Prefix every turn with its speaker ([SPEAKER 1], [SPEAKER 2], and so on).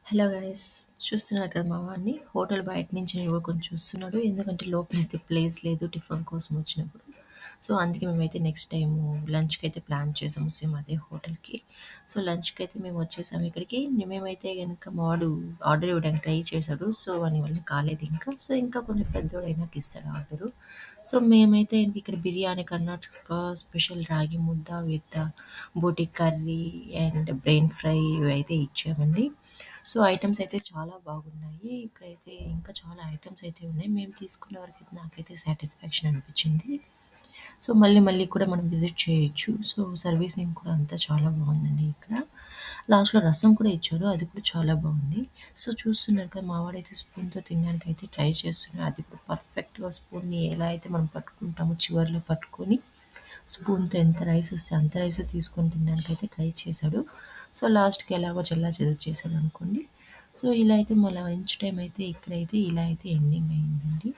[SPEAKER 1] Hello guys, చూస్తున్నారు కదా మా వాడిని. హోటల్ బయట నుంచి నిలబడుకొని చూస్తున్నాడు. ఎందుకంటే లోపలైతే ప్లేస్ లేదు టిఫిన్ కోసం వచ్చినప్పుడు. సో అందుకే మేమైతే నెక్స్ట్ టైము లంచ్కి అయితే ప్లాన్ చేసాము సేమ్ అదే హోటల్కి. సో లంచ్కి అయితే మేము వచ్చేసాము ఇక్కడికి. మేమైతే కనుక మా వాడు ఆర్డర్ ఇవ్వడానికి ట్రై చేశాడు. సో వాని వల్ల కాలేదు ఇంకా. సో ఇంకా కొంచెం పెద్దోడైనాక ఇస్తాడు ఆర్డరు. సో మేమైతే ఇక్కడ బిర్యానీ, కర్ణాటక స్పెషల్ రాగి ముద్ద విత్ బోటి కర్రీ అండ్ బ్రెయిన్ ఫ్రై ఇవి అయితే ఇచ్చామండి. సో ఐటెమ్స్ అయితే చాలా బాగున్నాయి. ఇక్కడైతే ఇంకా చాలా ఐటెమ్స్ అయితే ఉన్నాయి. మేము తీసుకున్న వరకైతే నాకైతే సాటిస్ఫాక్షన్ అనిపించింది. సో మళ్ళీ మళ్ళీ కూడా మనం విజిట్ చేయొచ్చు. సో సర్వీసింగ్ కూడా అంతా చాలా బాగుందండి ఇక్కడ. లాస్ట్‌లో రసం కూడా ఇచ్చారు. అది కూడా చాలా బాగుంది. సో చూస్తున్నారు కదా మా వాడైతే స్పూన్‌తో తినడానికైతే ట్రై చేస్తున్నాడు. అది కూడా పర్ఫెక్ట్‌గా స్పూన్‌ని ఎలా అయితే మనం పట్టుకుంటామో చివర్లో పట్టుకొని స్పూన్‌తో ఎంత రైస్ వస్తే అంత రైస్ తీసుకొని తినడానికైతే ట్రై చేశాడు. సో లాస్ట్‌కి ఎలాగో చెల్లాచెదురు చేశాడనుకోండి. సో ఇలా అయితే మా లంచ్ టైమ్ అయితే ఇక్కడైతే ఇలా అయితే ఎండింగ్ అయిందండి.